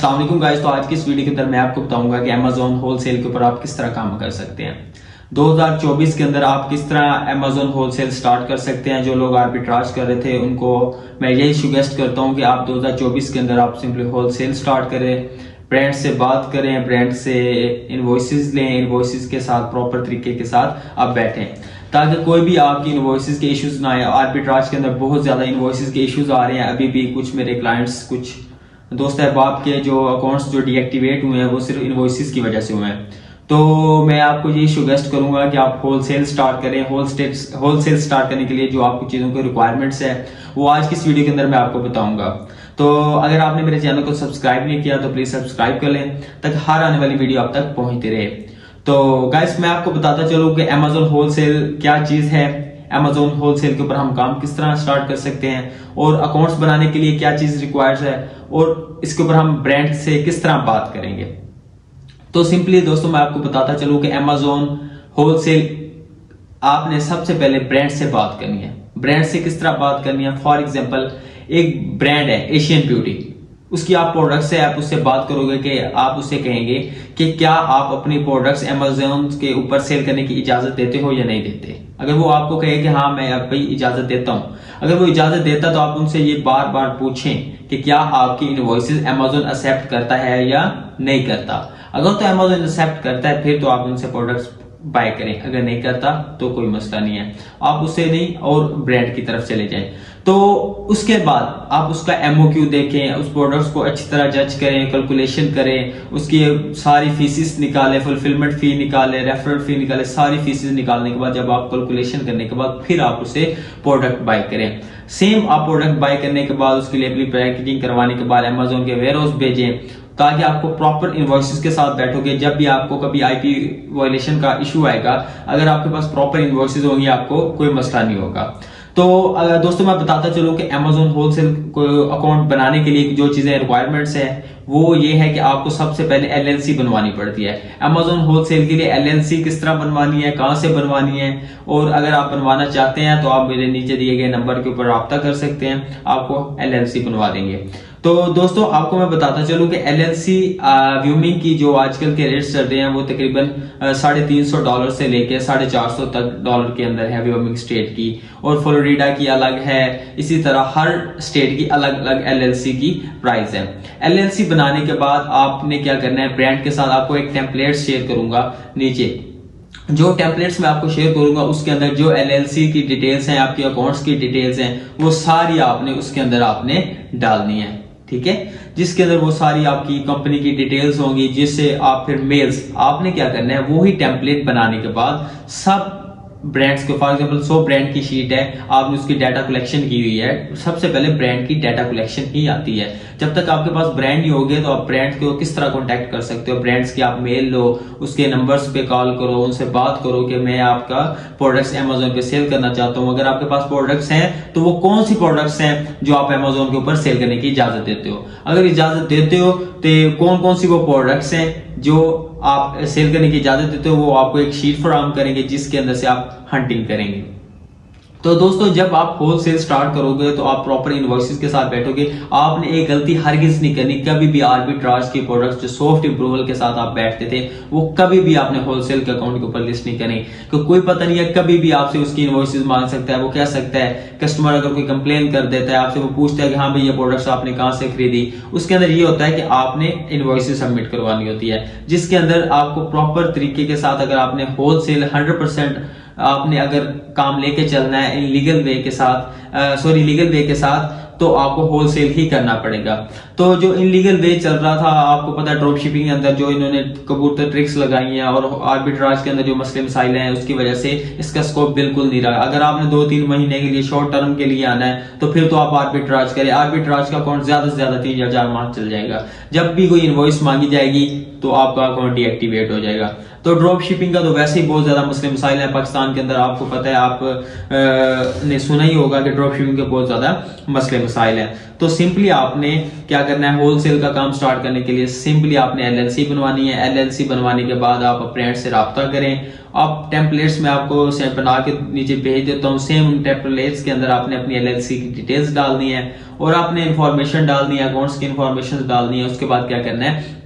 अस्सलाम वालेकुम गाइस। तो आज की इस वीडियो के अंदर मैं आपको बताऊंगा कि Amazon होलसेल के ऊपर आप किस तरह काम कर सकते हैं। 2024 के अंदर आप किस तरह Amazon होलसेल स्टार्ट कर सकते हैं। जो लोग आर्बिट्राज कर रहे थे उनको मैं यही सजेस्ट करता हूं कि आप 2024 के अंदर आप सिंपली होलसेल स्टार्ट करें, ब्रांड से बात करें, ब्रांड से इनवॉइसेस लें, इनवॉइसेस के साथ प्रॉपर तरीके के साथ आप बैठें ताकि कोई भी आपकी इनवॉइसेस के इश्यूज ना आए। आर्बिट्राज के अंदर बहुत ज्यादा इनवॉइसेस के इश्यूज आ रहे हैं। अभी भी कुछ मेरे क्लाइंट्स, कुछ दोस्त अहबाब के जो अकाउंट्स जो डीएक्टिवेट हुए हैं वो सिर्फ इनवॉइसेस की वजह से हुए हैं। तो मैं आपको ये सजेस्ट करूंगा कि आप होलसेल स्टार्ट करें। होलसेल स्टार्ट करने के लिए जो आपको चीजों की रिक्वायरमेंट्स है वो आज की इस वीडियो के अंदर मैं आपको बताऊंगा। तो अगर आपने मेरे चैनल को सब्सक्राइब नहीं किया तो प्लीज सब्सक्राइब कर लें ताकि हर आने वाली वीडियो आप तक पहुंचती रहे। तो गाइस मैं आपको बताता चलूं कि Amazon होलसेल क्या चीज है, Amazon होलसेल के ऊपर हम काम किस तरह स्टार्ट कर सकते हैं और अकाउंट्स बनाने के लिए क्या चीज रिक्वायर्ड है और इसके ऊपर हम ब्रांड से किस तरह बात करेंगे। तो सिंपली दोस्तों मैं आपको बताता चलूं कि Amazon होलसेल आपने सबसे पहले ब्रांड से बात करनी है। ब्रांड से किस तरह बात करनी है? फॉर एग्जांपल एक ब्रांड है एशियन ब्यूटी, उसकी आप प्रोडक्ट से आप उससे बात करोगे कि आप उससे कहेंगे कि क्या आप अपनी प्रोडक्ट्स Amazon के ऊपर सेल करने की इजाजत देते हो या नहीं देते। अगर वो आपको कहे कि हाँ मैं भाई इजाजत देता हूं, अगर वो इजाजत देता तो आप उनसे ये बार बार पूछें कि क्या आपकी इनवॉइसेस Amazon एक्सेप्ट करता है या नहीं करता। अगर तो Amazon एक्सेप्ट करता है फिर तो आप उनसे प्रोडक्ट्स बाय करें, अगर नहीं करता तो कोई मसला नहीं है, आप उससे नहीं और ब्रांड की तरफ चले जाएं। तो उसके बाद आप उसका MOQ देखें, उस प्रोडक्ट्स को अच्छी तरह जज करें, कैलकुलेशन करें, उसकी सारी फीसिस निकालें, फुलफिलमेंट फी निकालें, रेफरल फी निकालें, सारी फीसिस निकालने के बाद जब आप कैलकुलेशन करने के बाद फिर आप उसे प्रोडक्ट बाय करें। सेम आप प्रोडक्ट बाय करने के बाद उसकी लेबलिंग पैकेजिंग करवाने के बाद Amazon के वेयरहाउस भेजें ताकि आपको प्रॉपर इनवॉइसेस के साथ बैठोगे। जब भी आपको कभी IP वायलेशन का इशू आएगा, अगर आपके पास प्रॉपर इनवॉइसेस होंगी आपको कोई मसला नहीं होगा। तो दोस्तों मैं बताता चलूं कि Amazon होलसेल को अकाउंट बनाने के लिए जो चीजें रिक्वायरमेंट्स है वो ये है कि आपको सबसे पहले LLC बनवानी पड़ती है। Amazon होलसेल के लिए LLC किस तरह बनवानी है, कहां से बनवानी है, और अगर आप बनवाना चाहते हैं तो आप मेरे नीचे दिए गए नंबर के ऊपर राब्ता कर सकते हैं, आपको LLC बनवा देंगे। तो दोस्तों आपको मैं बताता चलूं कि LLC व्यूमिंग की जो आजकल के रेट्स चल रहे हैं वो तकरीबन $350 से लेके $450 तक डॉलर के अंदर है व्यूमिंग स्टेट की, और फ्लोरिडा की अलग है। इसी तरह हर स्टेट की अलग अलग LLC की प्राइस है। LLC बनाने के बाद आपने क्या करना है, ब्रांड के साथ आपको एक टेम्पलेट शेयर करूंगा नीचे। जो टेम्पलेट्स मैं आपको शेयर करूंगा उसके अंदर जो LLC की डिटेल्स हैं, आपके अकाउंट्स की डिटेल्स हैं, वो सारी आपने उसके अंदर आपने डालनी है, ठीक है, जिसके अंदर वो सारी आपकी कंपनी की डिटेल्स होंगी, जिससे आप फिर मेल्स आपने क्या करना है वो ही टेम्पलेट बनाने के बाद सब ब्रांड्स को, फॉर एग्जांपल 100 ब्रांड की शीट है, आपने उसकी डाटा कलेक्शन की हुई है, सबसे पहले ब्रांड की डाटा कलेक्शन ही आती है। जब तक आपके पास ब्रांड नहीं होगे तो आप ब्रांड्स को किस तरह कांटेक्ट कर सकते हो। ब्रांड्स की आप मेल लो, उसके नंबर्स पे कॉल करो, उनसे बात करो कि मैं आपका प्रोडक्ट्स Amazon पे सेल करना चाहता हूं। अगर आपके पास प्रोडक्ट्स हैं तो वो कौन सी प्रोडक्ट्स हैं जो आप Amazon के ऊपर सेल करने की इजाजत देते हो। अगर इजाजत देते हो तो कौन कौन सी वो प्रोडक्ट्स हैं जो आप सेल करने की इजाजत देते हो, वो आपको एक शीट फराहम करेंगे जिसके अंदर से आप हंटिंग करेंगे। तो दोस्तों जब आप होलसेल स्टार्ट करोगे तो आप प्रॉपर इनवॉइसेस के साथ बैठोगे। आपने एक गलती हरगिज नहीं करनी, कभी भी आर्बिट्राज के प्रोडक्ट्स जो सॉफ्ट अप्रूवल के साथ आप बैठते थे वो कभी भी आपने होलसेल के अकाउंट के ऊपर लिस्ट नहीं करनी, क्योंकि कोई पता नहीं है कभी भी आपसे उसकी इनवॉइसेस मांग सकता है। वो कह सकता है, कस्टमर अगर कोई कंप्लेन कर देता है आपसे, वो पूछता है कि हाँ भाई ये प्रोडक्ट्स आपने कहां से खरीदी, उसके अंदर ये होता है कि आपने इनवॉइसेस सबमिट करवानी होती है, जिसके अंदर आपको प्रॉपर तरीके के साथ अगर आपने होलसेल 100% आपने अगर काम लेके चलना है लीगल वे के साथ तो आपको होलसेल ही करना पड़ेगा। तो जो इनलीगल वे चल रहा था, आपको पता है ड्रॉप शिपिंग के अंदर जो इन्होंने कबूतर ट्रिक्स लगाई हैं और आर्बिट्राज के अंदर जो मसले मसाइल हैं उसकी वजह से इसका स्कोप बिल्कुल नहीं रहा। अगर आपने 2-3 महीने के लिए शॉर्ट टर्म के लिए आना है तो फिर तो आप आर्बिट्राज करें। आर्बिट्राज का अकाउंट ज्यादा से ज्यादा 3 या 4 माह चल जाएगा। जब भी कोई इनवॉइस मांगी जाएगी तो आपका अकाउंट डीएक्टिवेट हो जाएगा। तो ड्रॉप शिपिंग का तो वैसे ही बहुत ज्यादा मसले मसाइल है पाकिस्तान के अंदर। आपको पता है, आप ने सुना ही होगा कि ड्रॉप शिपिंग के बहुत ज्यादा मसले मसाइल हैं। तो सिंपली आपने क्या करना है, होलसेल का काम स्टार्ट करने के लिए सिंपली आपने LLC बनवानी है। LLC बनवाने के बाद आप अपने एंड से रब्ता करें। आप टेम्पलेट्स में आपको सेम बना के नीचे भेज देता हूँ, सेम उन टेम्पलेट्स के अंदर आपने अपनी LLC की डिटेल्स डालनी है और आपने इन्फॉर्मेशन डालनी है, अकाउंट्स की इन्फॉर्मेशन डालनी है। उसके बाद क्या करना है,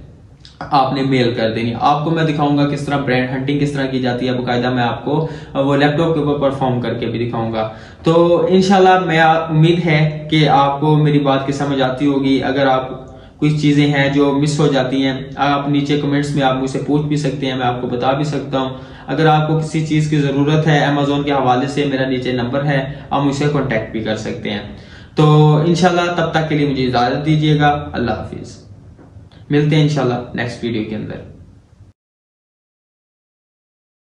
आपने मेल कर देनी। आपको मैं दिखाऊंगा किस तरह ब्रांड हंटिंग किस तरह की जाती है, बकायदा मैं आपको वो लैपटॉप के ऊपर परफॉर्म करके भी दिखाऊंगा। तो इंशाल्लाह मैं उम्मीद है कि आपको मेरी बात की समझ आती होगी। अगर आप कुछ चीजें हैं जो मिस हो जाती हैं, आप नीचे कमेंट्स में आप मुझसे पूछ भी सकते हैं, मैं आपको बता भी सकता हूं। अगर आपको किसी चीज की जरूरत है अमेज़न के हवाले से, मेरा नीचे नंबर है, आप मुझसे कॉन्टेक्ट भी कर सकते हैं। तो इंशाल्लाह तब तक के लिए मुझे इजाजत दीजिएगा। अल्लाह हाफिज। मिलते हैं इंशाल्लाह नेक्स्ट वीडियो के अंदर।